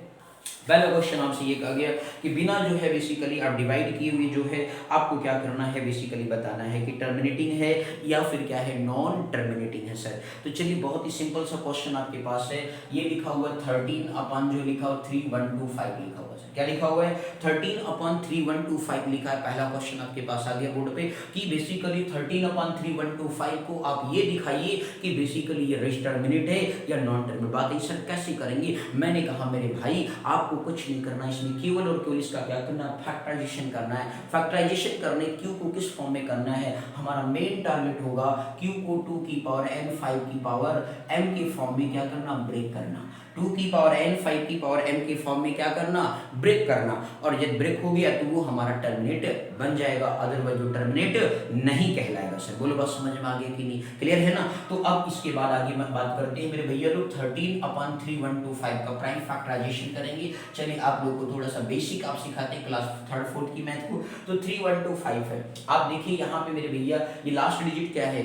पहला क्वेश्चन आपसे ये कहा गया कि बिना जो है बेसिकली आप डिवाइड किए हुए जो है आपको क्या करना है, बेसिकली बताना है कि टर्मिनेटिंग है या फिर क्या है, नॉन टर्मिनेटिंग है सर। तो चलिए बहुत ही सिंपल सा क्वेश्चन आपके पास है। ये लिखा हुआ 13 अपन जो लिखा हुआ 3125 लिखा हुआ सर। क्या लिखा हुआ है? 13/3125 लिखा है। पहला क्वेश्चन आपके पास आ गया बोर्ड पे कि बेसिकली 13/3125 को आप ये दिखाइए कि बेसिकली ये टर्मिनेट है या नॉन टर्मिनेट। बात है सर कैसे करेंगे? मैंने कहा मेरे भाई आपको कुछ नहीं करना, इसमें केवल और केवल इसका क्या करना है, फैक्टराइजेशन करना है। फैक्टराइजेशन करने क्यू को किस फॉर्म में करना है, हमारा मेन टारगेट होगा क्यू को 2 की पावर n 5 की पावर m के फॉर्म में क्या करना, ब्रेक करना। 2 की पावर n 5 की पावर m के फॉर्म में क्या करना, ब्रेक करना, और जब ब्रेक हो गया तो वो हमारा टर्मिनेट बन जाएगा, अदरवाइज वो टर्मिनेट नहीं कहलाएगा सर। बोलो बात समझ में आ गई कि नहीं, क्लियर है ना। तो अब इसके बाद आगे बात करते हैं मेरे भैया लोग 13/3125 का प्राइम फैक्टराइजेशन करेंगे। चलिए आप लोग को थोड़ा सा बेसिक आप सिखाते हैं क्लास 3rd 4th की मैथ को। तो 3125 है, आप देखिए यहाँ पे मेरे भैया ये लास्ट डिजिट क्या है,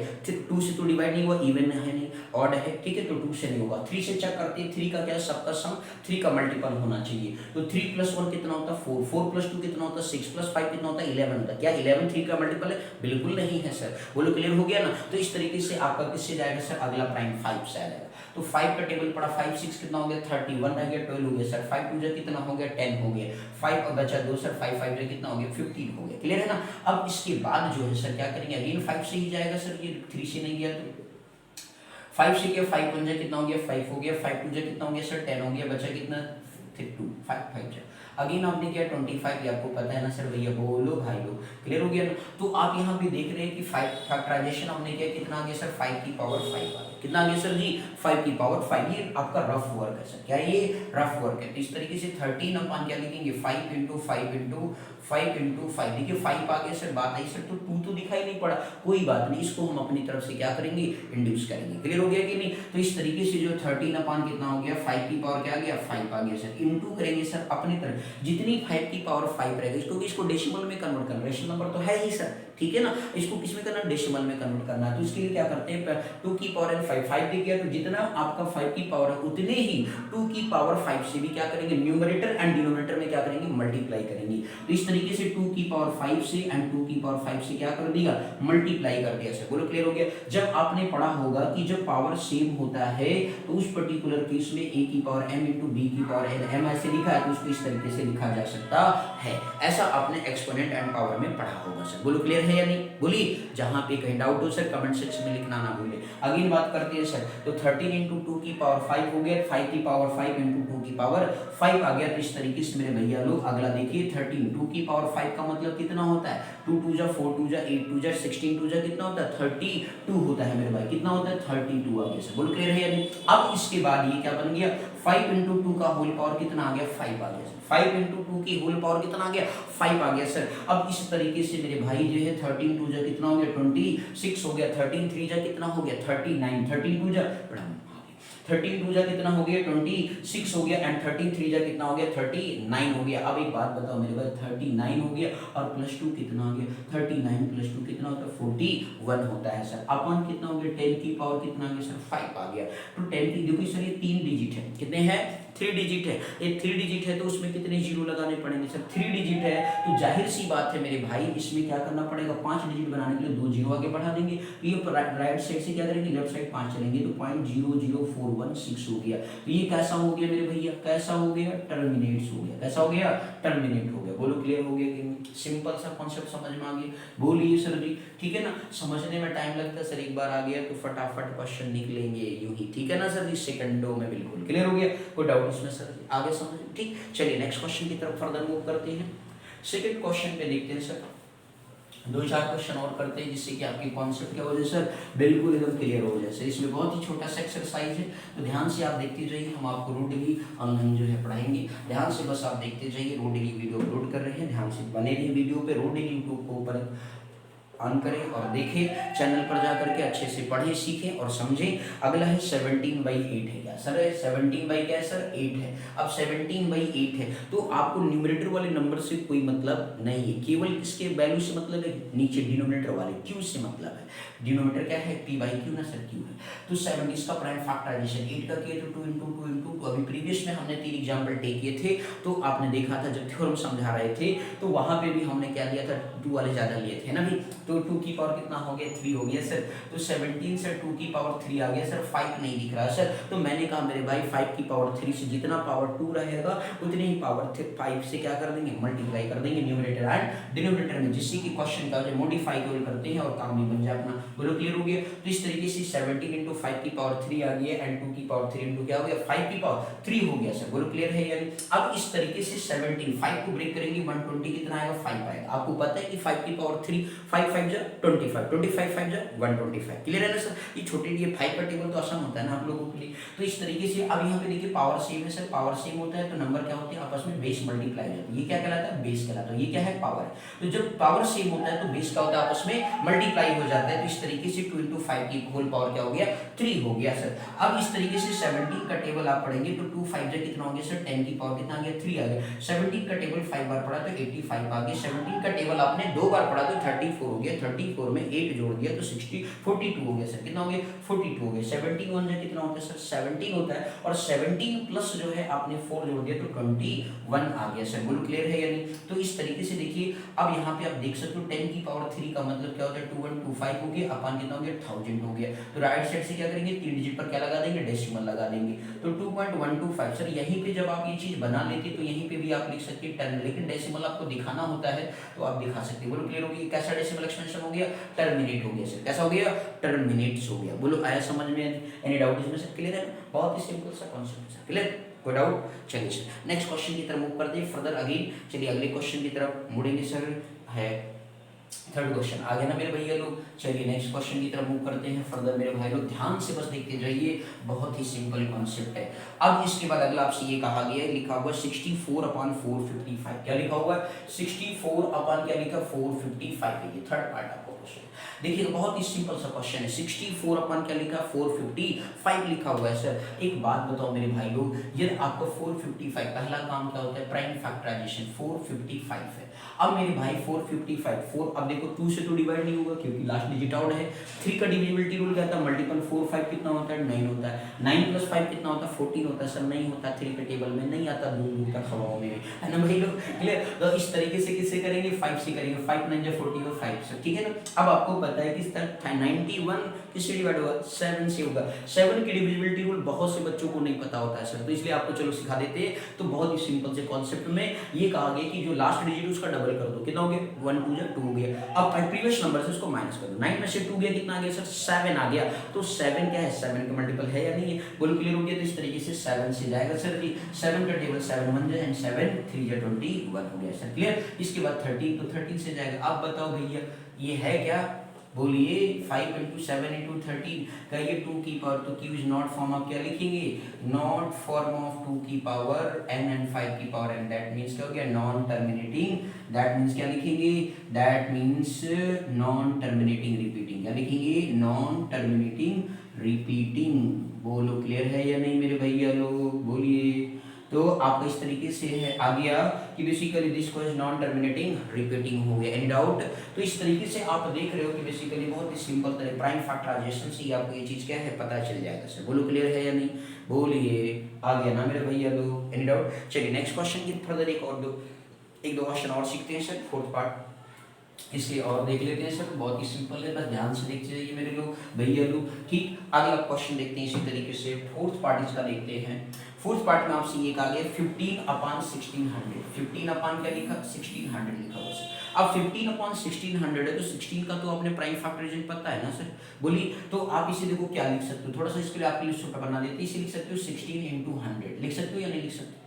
2 से तो डिवाइड नहीं हुआ, इवन है नहीं, ऑड है, ठीक है, तो 2 से नहीं होगा। 3 से चेक करते हैं, 3 का क्या है, सबका सम 3 का मल्टीपल होना चाहिए। तो 3 + 1 कितना होता है 4, 4 + 2 कितना होता है 6, + 5 कितना होता है 11 होता है। क्या 11 3 का मल्टीपल है, बिल्कुल नहीं है सर। बोलो क्लियर हो गया ना। तो इस तरीके से आपका किससे जाएगा सर, अगला प्राइम 5 से आएगा। तो 5 का टेबल पड़ा, 5 6 कितना हो गया 31 रह गया, 12 हो गया सर, 5 2 कितना हो गया 10 हो गया, 5 और बचा 2 सर, 5 5 कितना हो गया 15 हो गया, क्लियर है ना। अब इसके बाद जो है सर क्या करेंगे, अगेन 5 से ही जाएगा सर, ये 3 से नहीं गया तो 5 से क्या, 5 1 कितना हो गया 5 हो गया, 5 2 कितना हो गया सर 10 हो गया, बचा कितना 2 5 5 अगेन आपने किया 25, ये आपको पता है ना सर भैया, बोलो भाई लोग, क्लियर हो गया ना। तो आप यहाँ पे देख रहे हैं कि 5 फैक्टराइजेशन हमने किया, कितना आ गया सर 5 की पावर 5 आ गया, कितना आ गया सर जी 5 की पावर 5। ये आपका रफ वर्क है सर, क्या ये रफ वर्क है। तो इस तरीके से 13 अपन क्या लिखेंगे 5 × 5 × 5 × 5, देखिए 5 आ गया सर, बात आई सर, तो 2 तो दिखाई नहीं पड़ा, कोई बात नहीं, इसको हम अपनी तरफ से क्या करेंगे, इंड्यूस करेंगे, क्लियर हो गया कि नहीं। तो इस तरीके से जो 13 अपन कितना हो गया 5 की पावर क्या आ गया 5 आ गया सर, इंटू करेंगे सर अपनी तरफ, जितनी 5 की पावर 5 रहेगा, क्योंकि इसको डेसिमल में कन्वर्ट करना, रेशनल नंबर तो है ही सर, ठीक है ना, इसको किस में करना, डेसिमल में कन्वर्ट करना है। तो इसके लिए क्या करते हैं 2 की पावर 5 दे दिया, तो जितना आपका 5 की पावर है उतने ही 2 की पावर 5 से भी क्या करेंगे, न्यूमरेटर एंड डिनोमिनेटर में क्या करेंगे, मल्टीप्लाई करेंगे। तो इस तरीके से 2 की पावर 5 से एंड 2 की पावर 5 से क्या कर दिया, मल्टीप्लाई कर दिया सर। बोलो क्लियर हो गया। जब आपने पढ़ा होगा कि जब पावर सेम होता है तो उस पर्टिकुलर केस में a की पावर m × b की पावर n, m ऐसे लिखा है तो उसको इस तरीके से लिखा जा सकता है, ऐसा आपने एक्सपोनेंट एंड पावर में पढ़ा होगा सर। बोलो क्लियर है या नहीं, बोलिए। जहां पे कहीं डाउट हो सर कमेंट सेक्शन में लिखना ना भूले। अगेन बात करते हैं सर, तो 13 × 2 की पावर 5 हो गया, 5 की पावर 5 × 2 की पावर 5 आ गया। तो इस तरीके से मेरे भैया लोग अगला देखिए 13 2 की पावर 5 का मतलब कितना होता है, 2 2 जा 4 2 जा 8 2 जा 16 2 जा कितना होता है 32 होता है मेरे भाई, कितना होता है 32 आ गया सर। बोलो क्लियर है या नहीं। अब इसके बाद ये क्या बन गया, 5 × 2 का होल पावर कितना आ गया 5 आ गया, 5 × 2 की होल पावर कितना आ गया 5 आ गया सर। अब इस तरीके से मेरे भाई जो है 13 2 जा कितना हो गया 26 हो गया, 13 3 जा कितना हो गया 39, 13 2 जा 13 2 जा कितना हो गया 26 हो गया, एंड 13 3 जा कितना हो गया 39 हो गया। अब एक बात बताओ मेरे भाई 39 हो गया और +2 कितना हो गया, 39 + 2 कितना होता है 41 होता है सर। अपन कितना हो गया 10 की पावर कितना आ गया सर 5 आ गया। तो 10 की देखो सर ये 3 डिजिट है, कितने हैं 3 डिजिट है, ये 3 डिजिट है तो उसमें कितने जीरो लगाने पड़ेंगे सर, 3 डिजिट है तो जाहिर सी बात है मेरे भाई इसमें क्या करना पड़ेगा, 5 डिजिट बनाने के लिए 2 जीरो आगे बढ़ा देंगे। तो ये राइट साइड से क्या करेंगे, लेफ्ट साइड 5 चलेंगे तो 0.00416 हो गया। तो ये कैसा हो गया मेरे भैया, कैसा हो गया, टर्मिनेट्स हो गया, कैसा हो गया, टर्मिनेट हो गया। बोलो क्लियर हो गया कि सिंपल सा कॉन्सेप्ट समझ में आ गया, बोलिए सर जी, ठीक है ना। समझने में टाइम लगता है सर, एक बार आ गया तो फटाफट क्वेश्चन निकलेंगे यूं ही, ठीक है ना सर जी, सेकंडों में बिल्कुल क्लियर हो गया, कोई डाउट इसमें सर आगे समझ, ठीक। चलिए नेक्स्ट क्वेश्चन की तरफ फर्दर मूव करते हैं। सेकंड क्वेश्चन पे देखते हैं सर, 2-4 क्वेश्चन और करते हैं जिससे कि आपकी कॉन्सेप्ट क्या हो जाए सर, बिल्कुल एकदम क्लियर हो जाए सर। इसमें बहुत ही छोटा सा एक्सरसाइज है तो ध्यान से आप देखते जाइए, हम आपको रोड डेली ऑनलाइन जो है पढ़ाएंगे, ध्यान से बस आप देखते जाइए। रोड डेली वीडियो अपलोड कर रहे हैं, ध्यान से बने रहिए वीडियो पे, रोड डेली यूट्यूब को ऊपर ऑन करें और देखें, चैनल पर जा करके अच्छे से पढ़ें सीखें और समझें। अगला है 17/8 है, क्या सर है 17 क्या है सर 8 है। अब 17/8 है तो आपको न्यूमरेटर वाले नंबर से कोई मतलब नहीं है, केवल इसके वैल्यू से मतलब है, नीचे डिनोमिनेटर वाले क्यू से मतलब है। डिनोमिनेटर क्या है p/q ना सर, क्यू है। तो 7 इसका प्राइम फैक्टराइजेशन 8 का किया तो 2 × 2 × 2। अभी प्रीवियस में हमने 3 एग्जाम्पल टेक किए थे तो आपने देखा था जब थ्योरम समझा रहे थे तो वहां पे भी हमने क्या लिया था 2 वाले ज्यादा लिए थे ना भी। तो 2 की पावर कितना हो गया 3 हो गया सर। तो 17 से 2 की पावर 3 आ गया सर, 5 नहीं दिख रहा सर। तो मैंने कहा मेरे भाई 5 की पावर 3 से जितना पावर 2 रहेगा उतनी ही पावर 5 से क्या कर देंगे, मल्टीप्लाई कर देंगे न्यूमरेटर एंड डिनोमिनेटर में, जिससे कि क्वेश्चन का जो मॉडिफाई करते हैं और काम भी बन जाए अपना। बोलो क्लियर हो गया। तो इस तरीके से 17 × 5 की पावर 3 आ गई एंड 2 की पावर 3 × क्या हो गया 5 की पावर 3 हो गया सर। बोलो क्लियर है यानी। अब इस तरीके से 17 5 को ब्रेक करेंगे 120 कितना आएगा 5 आएगा। आपको पता है कि 5 की पावर 3 5 5 जा 25, 25 5 जा 125। क्लियर है ना सर? ये छोटे ये 5 का टेबल तो आसान होता है ना आप लोगों के लिए। तो इस तरीके से अब यहाँ पे देखिए पावर सेम है सर, पावर सेम होता है तो नंबर क्या होते हैं आपस में बेस मल्टीप्लाई हो जाते हैं। ये क्या कहलाता है? बेस कहलाता है। ये क्या है? पावर। तो जब पावर सेम होता है तो बेस क्या होता है? आपस में मल्टीप्लाई हो जाता है। तो इस तरीके से 2 × 5 की होल पावर क्या हो गया? 3 हो गया सर। अब इस तरीके से 17 का टेबल आप पढ़ेंगे तो 2 5 जा कितना हो गया सर? 10 की पावर कितना आ गया? 3 आ गया। 17 का टेबल 5 बार पढ़ा तो 85 आ गया। 17 का टेबल आपने 2 बार पढ़ा तो 34 हो गया। 34 में 8 जोड़ दिया तो 42 हो गया सर। कितना हो गया? 42 हो गया। 17 1 जा कितना होता है सर? 17 होता है। और 17 प्लस जो है आपने 4 जोड़ दिया तो 21 आ गया सर। बोलो क्लियर है या नहीं? तो इस तरीके से देखिए अब यहाँ पे आप देख सकते हो 10 की पावर 3 का मतलब क्या होता है? 2125 हो गया अपन कितना हो गया? 1000 हो गया। तो राइट साइड से क्या करेंगे? 3 डिजिट पर क्या लगा देंगे? डेसिमल लगा देंगे। तो 2.125 सर यहीं पे जब आप ये चीज बना लेते तो यहीं पे भी आप लिख सकते हैं 10, लेकिन डेसिमल आपको दिखाना होता है तो आप दिखा सकते हैं। बोलो क्लियर हो गया? कैसा डेसिमल एक्सपेंशन हो गया? टर्मिनेट हो गया सर। कैसा हो गया? टर्मिनेट्स हो गया। बोलो आया समझ में? एनी डाउट इसमें सर? क्लियर है? बहुत ही सिंपल सा कॉन्सेप्ट है। क्लियर? कोई डाउट? चलिए सर नेक्स्ट क्वेश्चन की तरफ मूव करते हैं फर्दर अगेन। चलिए अगले क्वेश्चन की तरफ मुड़ेंगे सर। है थर्ड क्वेश्चन आ गया ना मेरे भैया लोग। चलिए नेक्स्ट क्वेश्चन की तरफ मूव करते हैं फर्दर मेरे भाई लोग। ध्यान से बस देखते जाइए, बहुत ही सिंपल कॉन्सेप्ट है। अब इसके बाद अगला आपसे ये कहा गया है, लिखा हुआ 64/455। क्या लिखा हुआ है? 64 अपन क्या लिखा? 455 है। ये थर्ड पार्ट आपको क्वेश्चन देखिए बहुत ही सिंपल सा क्वेश्चन है। 64 अपन क्या लिखा? 455 लिखा हुआ है सर। एक बात बताओ मेरे भाई लोग, यदि आपको 455 पहला काम क्या होता है? Prime factorisation. 455 है। अब मेरे भाई 455 4 अब देखो 2 से तो डिवाइड नहीं होगा क्योंकि लास्ट डिजिट आउट है। 3 का डिविजिबिलिटी रूल कहता है मल्टीपल 4 5 कितना होता है? 9 होता है। 9 + 5 कितना होता है? 14 होता है सर। नहीं होता 3 के टेबल में नहीं आता, दूर दूर तक हवाओं में है ना भाई लोग। क्लियर? तो इस तरीके से किससे करेंगे? 5 से करेंगे। 5 9 जा 40 और 5 से, ठीक है ना। अब आपको पता है कि 91 किससे डिवाइड होगा? 7 से होगा। 7 की डिविजिबिलिटी रूल बहुत से बच्चों को नहीं पता होता है सर, तो इसलिए आपको चलो सिखा देते हैं। तो बहुत ही सिंपल से कॉन्सेप्ट में ये कहा गया कि जो लास्ट डिजिट उसका डबल कर दो। कितना हो गया? 1 2 जा 2 हो गया। अब प्रीवियस नंबर से उसको माइनस कर दो। 9 में से 2 गया कितना आ गया सर? 7 आ गया। तो 7 क्या है? 7 का मल्टीपल है या नहीं है? बोलो क्लियर हो गया? तो इस तरीके से 7 से जाएगा सर जी। 7 का टेबल 7 1 जा एंड 7 3 जा 21 हो गया सर। क्लियर? इसके बाद 13 तो 13 से जाएगा। अब बताओ भैया ये है क्या? बोलिए 5 × 7 × 13 का ये 2 की पावर, तो क्यू इज नॉट फॉर्म आप क्या लिखेंगे? नॉट फॉर्म ऑफ 2 की पावर n एंड 5 की पावर n। दैट मींस क्या हो गया? Non terminating. दैट मींस क्या लिखेंगे? That means non terminating repeating. क्या लिखेंगे? Non terminating repeating. बोलो क्लियर है या नहीं मेरे भैया लोग? बोलिए। तो आपका इस तरीके से है आ गया कि बेसिकली दिस को इज नॉन टर्मिनेटिंग रिपीटिंग हो गया। Any doubt? तो इस तरीके से आप देख रहे हो कि बेसिकली बहुत ही सिंपल तरह प्राइम फैक्टराइजेशन से आपको ये चीज क्या है पता चल जाएगा सर। बोलो क्लियर है या नहीं? बोलिए। आ गया ना मेरे भैया लोग? Any doubt? चलिए नेक्स्ट क्वेश्चन की फर्दर एक दो क्वेश्चन और सीखते हैं सर। फोर्थ पार्ट इसलिए और देख लेते हैं सर। बहुत ही सिंपल है, बस ध्यान से देखते जाइए मेरे लोग भैया लोग। ठीक, अगला क्वेश्चन देखते हैं इसी तरीके से। फोर्थ पार्ट इसका देखते हैं। फोर्थ पार्ट में आपसे ये कहा गया 15/1600। 15 अपान क्या लिखा? 1600 लिखा हुआ सर। अब 15/1600 है तो 16 का तो आपने प्राइम फैक्टराइजेशन पता है ना सर। बोलिए। तो आप इसे देखो क्या लिख सकते हो, थोड़ा सा इसके लिए आपके लिए छोटा बना देते हैं। इसे लिख सकते हो 16 × 100। लिख सकते हो या नहीं लिख सकते?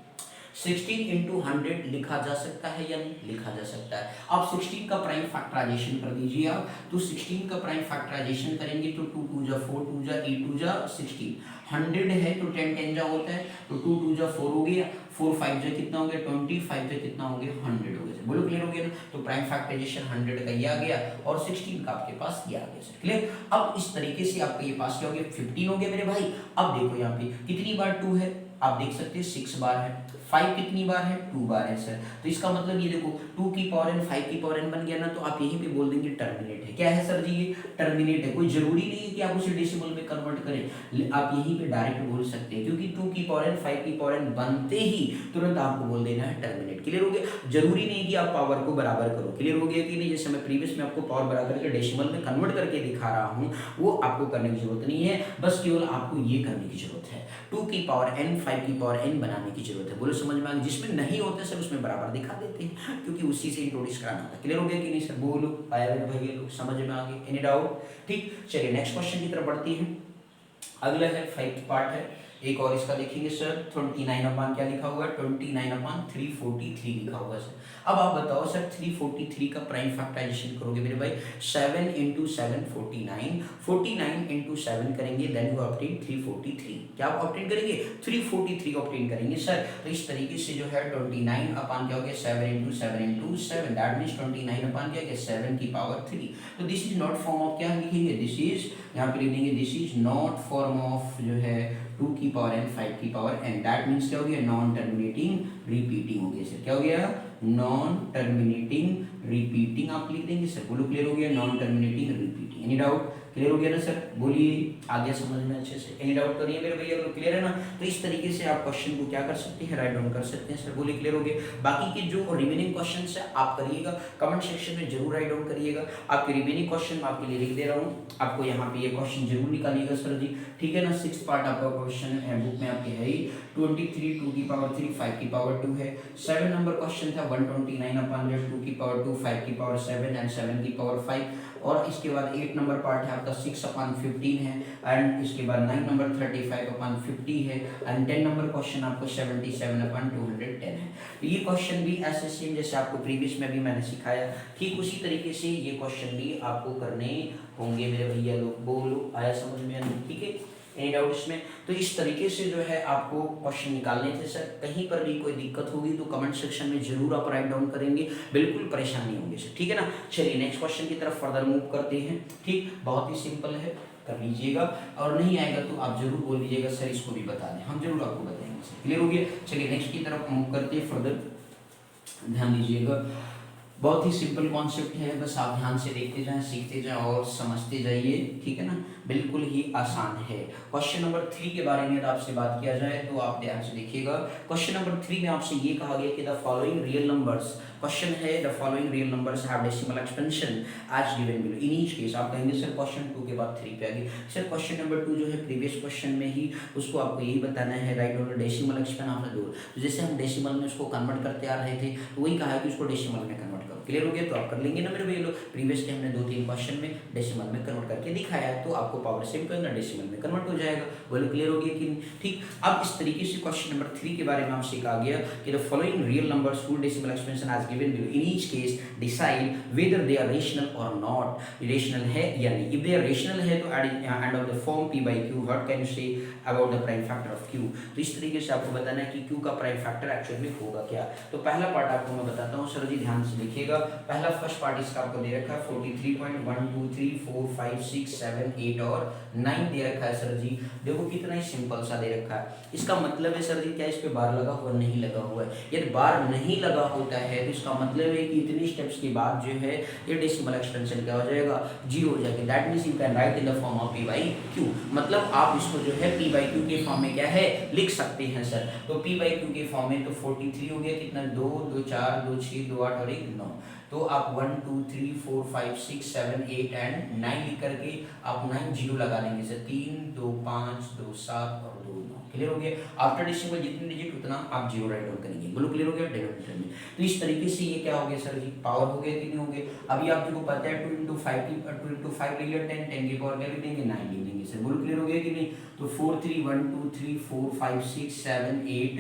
16 × 100 लिखा जा सकता है या नहीं? लिखा जा सकता है। आप 16 का प्राइम फैक्टराइजेशन कर दीजिए आप। तो 16 का प्राइम फैक्टराइजेशन करेंगे तो 2 2 जा 4 2 जा 8 2 जा 16। 100 है तो 10 10 जा होता है तो 2 2 जा 4 हो गया। 4 5 जा कितना हो गया? 20। 5 जा कितना हो गया? 100 हो गया। बोलो क्लियर हो गया ना? तो प्राइम फैक्टराइजेशन 100 का ये आ गया और 16 का आपके पास ये आ गया सर। क्लियर? अब इस तरीके से आपके ये पास क्या हो गया? 15 हो गया मेरे भाई। अब देखो यहाँ पे कितनी बार 2 है? आप देख सकते हैं 6 बार है। 5 कितनी बार है? 2 बार है सर। तो इसका मतलब ये देखो 2 की पावर n 5 की पावर n बन गया ना, तो आप यहीं पे बोल देंगे टर्मिनेट है। क्या है सर जी? ये टर्मिनेट है। कोई जरूरी नहीं है कि आप उसे डेसिमल में कन्वर्ट करें, आप यहीं पे डायरेक्ट बोल सकते हैं क्योंकि 2 की पावर n 5 की पावर n बनते ही तुरंत आपको बोल देना है टर्मिनेट। क्लियर हो गया? जरूरी नहीं कि आप पावर को बराबर करो। क्लियर हो गया कि नहीं? जैसे मैं प्रीवियस में आपको पावर बराबर करके डेसिमल में कन्वर्ट करके दिखा रहा हूँ, वो आपको करने की जरूरत नहीं है। बस केवल आपको ये करने की जरूरत है, 2 की पावर n 5 की पावर n बनाने की जरूरत है। बोलो समझ में आ गया? जिसमें नहीं होते सर उसमें बराबर दिखा देते हैं क्योंकि उसी से इंट्रोड्यूस कराना था। क्लियर हो गया कि नहीं सर? बोलो आया मेरे भैया लोग? समझ में आ गया? Any doubt? ठीक, चलिए नेक्स्ट क्वेश्चन की तरफ बढ़ती है। अगला है 5th पार्ट है। एक और इसका देखेंगे सर 29 अपान क्या लिखा हुआ है, 29 अपान 343 लिखा हुआ है सर। अब आप बताओ सर 343 का प्राइम फैक्टराइजेशन करोगे मेरे भाई, 7 इंटू 7 49, 49 इंटू 7 करेंगे, देन यू ऑब्टेन 343। क्या आप ऑब्टेन करेंगे, 343 ऑब्टेन करेंगे सर। तो इस तरीके से जो है 29 अपान क्या हो गया 7 इंटू 7 इंटू 7, दैट मीन्स 29 अपान क्या हो गया 7 की पावर 3। तो this is not form of क्या लिखेंगे, दिस इज यहाँ पे लिख देंगे this is not form of जो है 2 की पावर n 5 की पावर n, दैट मीन्स क्या हो गया नॉन टर्मिनेटिंग रिपीटिंग हो गया सर। क्या हो गया, नॉन टर्मिनेटिंग रिपीटिंग आप लिख देंगे सर। बोलो क्लियर हो गया, non terminating repeating. Any doubt, clear हो गया ना सर, बोलिए आगे समझ में अच्छे से। एनी डाउट करिए मेरे भैया, क्लियर है ना। तो इस तरीके से आप क्वेश्चन को क्या कर सकते हैं, राइट डाउन कर सकते हैं सर। बोलिए क्लियर हो गया। बाकी के जो रिमेनिंग क्वेश्चन है आप करिएगा, कमेंट सेक्शन में जरूर राइट डाउन करिएगा। आपके रिमेनिंग क्वेश्चन मैं आपके लिए लिख दे रहा हूँ, आपको यहाँ पे ये क्वेश्चन जरूर निकालिएगा सर जी, ठीक है ना। 6 पार्ट आपका क्वेश्चन है, बुक में आपके है ही 23 2 की पावर 3 5 की पावर 2 है। 7 नंबर क्वेश्चन था 129 अपॉन 2 की पावर 2 5 की पावर 7 एंड 7 की पावर 5। और इसके बाद 8 नंबर पार्ट है आपका 6 अपॉन 15 है, एंड इसके बाद 9 नंबर 35 अपॉन 50 है, एंड 10 नंबर क्वेश्चन आपको 77 अपॉन 210 है। तो ये क्वेश्चन भी ऐसे सेम जैसे आपको प्रीवियस में भी मैंने सिखाया, ठीक उसी तरीके से ये क्वेश्चन भी आपको करने होंगे मेरे भैया लोग। बोलो आया समझ में, ठीक है, एनी डाउट इसमें। तो इस तरीके से जो है आपको क्वेश्चन निकालने थे सर। कहीं पर भी कोई दिक्कत होगी तो कमेंट सेक्शन में जरूर आप राइट डाउन करेंगे, बिल्कुल परेशान नहीं होंगे सर, ठीक है ना। चलिए नेक्स्ट क्वेश्चन की तरफ फर्दर मूव करते हैं, ठीक, बहुत ही सिंपल है, कर लीजिएगा। और नहीं आएगा तो आप जरूर बोल दीजिएगा सर इसको भी बता दें, हम जरूर आपको बताएंगे सर। क्लियर हो गया। चलिए नेक्स्ट की तरफ मूव करते हैं फर्दर, ध्यान दीजिएगा। बहुत ही सिंपल कॉन्सेप्ट है, बस आप ध्यान से देखते जाएं, सीखते जाएं और समझते जाइए, ठीक है ना, बिल्कुल ही आसान है। क्वेश्चन नंबर 3 के बारे में आपसे बात किया जाए तो आप ध्यान से देखिएगा। क्वेश्चन नंबर 3 में आपसे ये कहा गया कि the following real numbers, question है the following real numbers have decimal expansion as given below. In each case आप कहेंगे सर क्वेश्चन 2 के बाद 3 पे आ गए सर। क्वेश्चन नंबर 2 जो है प्रीवियस क्वेश्चन में ही उसको आपको यही बताना है, right on decimal expand after दो। तो जैसे हम डेसिमल में उसको कन्वर्ट करते आ रहे थे तो वही कहा है कि उसको डेसिमल में कन्वर्ट करो। क्लियर हो गया। तो आप कर लेंगे ना मेरे भैया लोग, प्रीवियस के हमने 2-3 क्वेश्चन में डेसिमल में कन्वर्ट करके दिखाया है, तो आपको पावर सेम करना डेसिमल में कन्वर्ट हो जाएगा। बोलो क्लियर हो गया कि नहीं, ठीक। अब इस तरीके से क्वेश्चन नंबर 3 के बारे में आपसे कहा गया कि the following real numbers whose decimal expansion as given below, in each case decide whether they are rational or not, rational है या नहीं। if they are rational है तो end of the form p by q, what can you say about the prime factor of q। तो इस तरीके से आपको बताना है कि q का प्राइम फैक्टर एक्चुअल में होगा क्या। तो पहला पार्ट आपको मैं बताता हूँ सर जी, ध्यान से देखिएगा। पहला फर्स्ट पार्ट इसका आपको दे रखा है 43.1 2 3 4 5 6 7 8 और 9 दे रखा है सर जी। देखो कितना ही सिंपल सा दे रखा है। इसका मतलब है सर जी क्या इस पे बार लगा हुआ, नहीं लगा हुआ है। यदि बार नहीं लगा होता है तो इसका मतलब है कि इतनी स्टेप्स के बाद जो है ये डेसिमल एक्सपेंशन क्या हो जाएगा, 0 हो जाएगा। That means you can write in the form of p by q, मतलब आप इसको जो है p by q के फॉर्म में क्या है लिख सकते हैं सर। तो p by q के फॉर्म में तो 43 हो गया, कितना 2 2 4 2 6 2 8 और 1 9। तो आप 1 2 3 4 5 6 7 8 एंड 9 लिख करके आप 9 0 लगा लेंगे सर। 3 2 5 2 7 और 2 9। क्लियर हो गया। आफ्टर डेसिमल जितने डिजिट उतना आप 0 राइट डाउन करेंगे। बोलो क्लियर हो गया डिनोमिनेटर में। तो इस तरीके से ये क्या हो गया सर जी, पावर हो गया कि नहीं हो गया। अभी आप देखो पता है 2 into 5 ले लिया 10, 10 की पावर क्या लिख देंगे 9 लिख देंगे सर। बोलो क्लियर हो गया कि नहीं। तो 4 3 1 2 3 4 5 6 7 8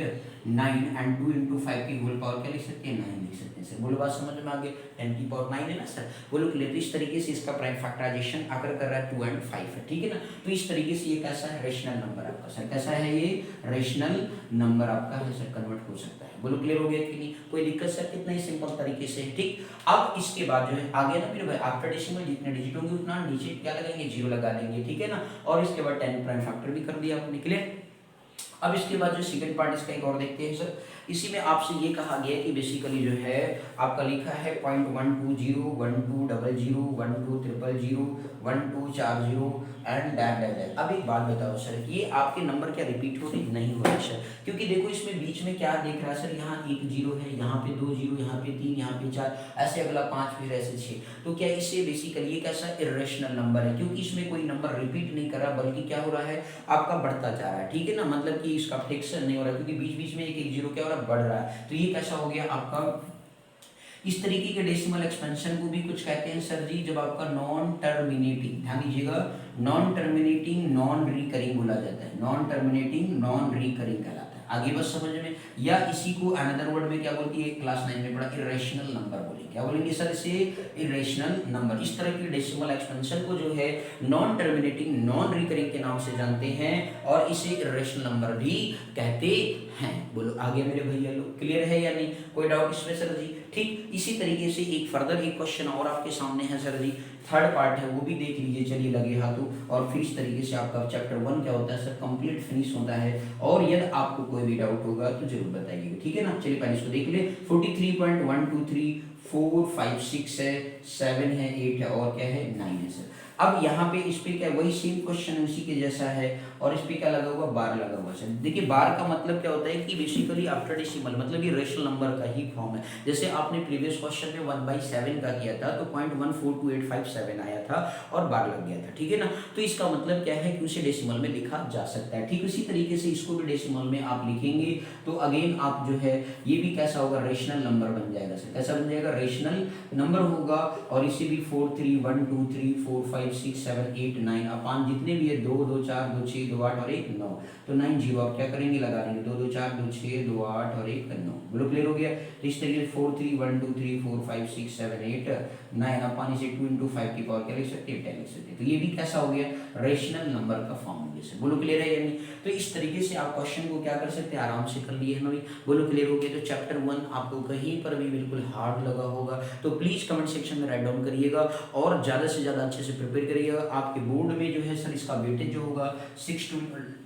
9 एंड 2 into 5 की होल पावर क्या लिख सकते हैं 9 लिख सकते हैं सर। बोलो बात समझ में आ गई, 10 की पावर 9 है ना सर। बोलो क्लियर। तो इस तरीके से इसका प्राइम फैक्टराइजेशन आकर कर रहा है 2 and 5 है, ठीक है ना। तो इस तरीके से ये कैसा है रेशनल नंबर आपका सर, कैसा है ये रेशनल नंबर आपका है सर, कन्वर्ट हो सकता है। बोलो क्लियर हो गया कि नहीं, कोई दिक्कत सर, कितना ही सिंपल तरीके से है, ठीक। अब इसके बाद जो है आगे ना मेरे भाई आफ्टर डेसिमल जितने डिजिट होंगे उतना नीचे क्या लगाएंगे 0 लगा देंगे, ठीक है ना। और इसके बाद 10 प्राइम फैक्टर भी कर दिया आपने। क्लियर। अब इसके बाद जो सेकंड पार्ट इसका एक और देखते हैं सर। इसी में आपसे ये कहा गया कि बेसिकली जो है आपका लिखा है 0.120 1200 1200 1240 एंड डैट। अब एक बात बताओ सर, ये आपके नंबर क्या रिपीट हो रहे नहीं हो रहे सर, क्योंकि देखो इसमें बीच में क्या देख रहा है सर, यहाँ 1 0 है, यहाँ पे 2 0, यहाँ पे 3, यहाँ पे 4, ऐसे अगला 5, फिर ऐसे 6। तो क्या इससे बेसिकली ये कैसा इर्रेशनल नंबर है, क्योंकि इसमें कोई नंबर रिपीट नहीं कर रहा बल्कि क्या हो रहा है आपका बढ़ता जा रहा है, ठीक है ना। मतलब कि इसका फ्रिक्शन नहीं हो रहा, क्योंकि बीच बीच में एक 1 0 क्या हो रहा है बढ़ रहा है। तो ये कैसा हो गया आपका इस तरीके के डेसिमल एक्सपेंशन को भी कुछ कहते हैं सर जी, जब आपका नॉन टर्मिनेटिंग, ध्यान दीजिएगा, नॉन टर्मिनेटिंग नॉन रिकरिंग बोला जाता है, नॉन टर्मिनेटिंग नॉन रिकरिंग कहलाता है। आगे बस समझ में, या इसी को अनदर वर्ड में क्या बोलती है, क्लास 9 में पढ़ा, इरेशनल नंबर बोलेंगे। क्या बोलेंगे सर इसे, इरेशनल नंबर। इस तरह की डेसिमल एक्सपेंशन को जो है नॉन टर्मिनेटिंग नॉन रिकरिंग के नाम से जानते हैं और इसे इरेशनल नंबर भी कहते हैं। बोलो आगे मेरे भैया लोग, क्लियर है या नहीं, कोई डाउट इसमें सर जी? ठीक इसी तरीके से एक फर्दर एक क्वेश्चन और आपके सामने है सर जी, थर्ड पार्ट है, वो भी देख लीजिए, चलिए लगे हाथों। और फिर इस तरीके से आपका चैप्टर 1 क्या होता है सर, कंप्लीट फिनिश होता है। और यदि आपको कोई भी डाउट होगा तो जरूर बताइएगा, ठीक है ना। चलिए पहले इसको देख ले, 43.123 4 5 6 है, 7 है, 8 है और क्या है 9 है सर। अब यहाँ पे इस पे क्या, वही सेम क्वेश्चन उसी के जैसा है और इस पे क्या लगा हुआ, बार लगा हुआ है। देखिए बार का मतलब क्या होता है कि बेसिकली आफ्टर डेसिमल, मतलब ये रेशनल नंबर का ही फॉर्म है। जैसे आपने प्रीवियस क्वेश्चन में 1/7 का किया था तो 0.142857 आया था और बार लग गया था, ठीक है ना। तो इसका मतलब क्या है कि उसे डेसिमल में लिखा जा सकता है। ठीक उसी तरीके से इसको भी डेसिमल में आप लिखेंगे तो अगेन आप जो है ये भी कैसा होगा, रेशनल नंबर बन जाएगा सर। कैसा बन जाएगा, रेशनल नंबर होगा। और इसे भी 4 3 1 2 3 4 5 6 7 8 9 अब 5 जितने भी है, 2 2 4 2 6 2 8 और 1 9, तो 9 0 आप क्या करेंगे, लगा देंगे, 2 2 4 2 6 2 8 और 1 9। बोलो क्लियर हो गया। तो इस तरीके से 4 3 1 2 3 4 5 6 7 8 9 अपन इसे 2 into 5 की पावर क्या लिख सकते हैं, 10 लिख सकते हैं। तो ये भी कैसा हो गया, रेशनल नंबर का फॉर्म हो गया सर। बोलो क्लियर है या नहीं। तो इस तरीके से आप क्वेश्चन को क्या कर सकते हैं, आराम से कर लिए है ना भाई। बोलो क्लियर हो गया। तो चैप्टर 1 आपको कहीं पर भी बिल्कुल हार्ड लगा होगा तो प्लीज कमेंट सेक्शन में राइट डाउन करिएगा और ज़्यादा से ज़्यादा अच्छे से प्रिपेयर करिएगा। आपके बोर्ड में जो है सर इसका वेटेज जो होगा 6 to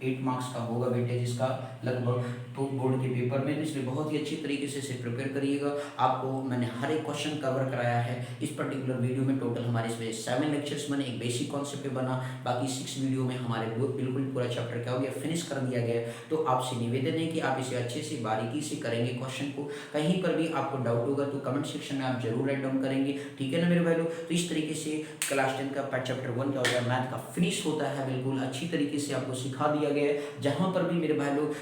8 मार्क्स का होगा वेटेज इसका लगभग, तो बोर्ड के पेपर में, तो इसलिए बहुत ही अच्छी तरीके से प्रिपेयर करिएगा। आपको मैंने हर एक क्वेश्चन कवर कराया है इस पर्टिकुलर वीडियो में। टोटल हमारे इसमें 7 लेक्चर्स बने, एक बेसिक कॉन्सेप्ट पे बना, बाकी 6 वीडियो में हमारे बिल्कुल पूरा चैप्टर क्या हो गया, फिनिश कर दिया गया। तो आपसे निवेदन है कि आप इसे अच्छे से बारीकी से करेंगे क्वेश्चन को। कहीं पर भी आपको डाउट होगा तो कमेंट सेक्शन में आप जरूर राइट डाउन करेंगे, ठीक है ना मेरे भाई लोग। तो इस तरीके से क्लास 10 का चैप्टर 1 क्या होगा, मैथ का फिनिश होता है, बिल्कुल अच्छी तरीके से आपको सिखा दिया गया है। जहाँ पर भी मेरे भाई लोग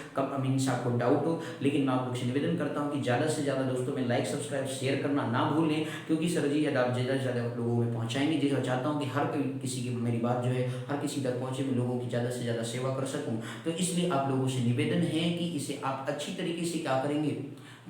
मीन्स आपको डाउट हो, लेकिन मैं आप लोग से निवेदन करता हूँ कि ज़्यादा से ज़्यादा दोस्तों में लाइक सब्सक्राइब शेयर करना ना भूलें, क्योंकि सर जी यदि आप ज़्यादा से ज़्यादा लोगों में पहुँचाएंगे, जैसे चाहता हूँ कि हर कोई किसी की मेरी बात जो है हर किसी तक पहुँचे, मैं लोगों की ज़्यादा से ज़्यादा सेवा कर सकूँ। तो इसलिए आप लोगों से निवेदन है कि इसे आप अच्छी तरीके से क्या करेंगे,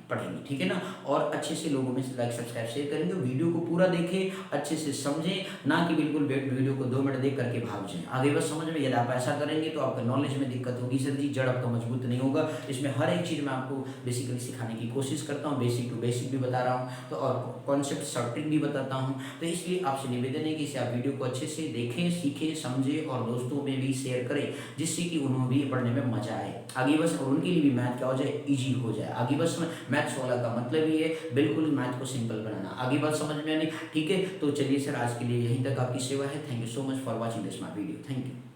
पढ़ेंगे, ठीक है ना। और अच्छे से लोगों में लाइक सब्सक्राइब शेयर करेंगे, वीडियो को पूरा देखें, अच्छे से समझें, ना कि बिल्कुल वीडियो को 2 मिनट देख करके भाग जाएं। आगे बस समझ में, यदि आप ऐसा करेंगे तो आपका नॉलेज में दिक्कत होगी सर जी, जड़ आपका मजबूत नहीं होगा। इसमें हर एक चीज़ मैं आपको बेसिकली सिखाने की कोशिश करता हूँ, बेसिक टू बेसिक भी बता रहा हूँ, तो और कॉन्सेप्ट शॉर्ट ट्रिक भी बताता हूँ। तो इसलिए आपसे निवेदन है कि इसे आप वीडियो को अच्छे से देखें, सीखें, समझें और दोस्तों में भी शेयर करें, जिससे कि उन्हें भी पढ़ने में मजा आए। आगे बस और उनके लिए भी मैथ क्या हो जाए, ईजी हो जाए। आगे बस मैथ्स वाला का मतलब ही है बिल्कुल मैथ को सिंपल बनाना। आगे बात समझ में आनी, ठीक है। तो चलिए सर आज के लिए यहीं तक आपकी सेवा है। Thank you so much for watching this my video. Thank you.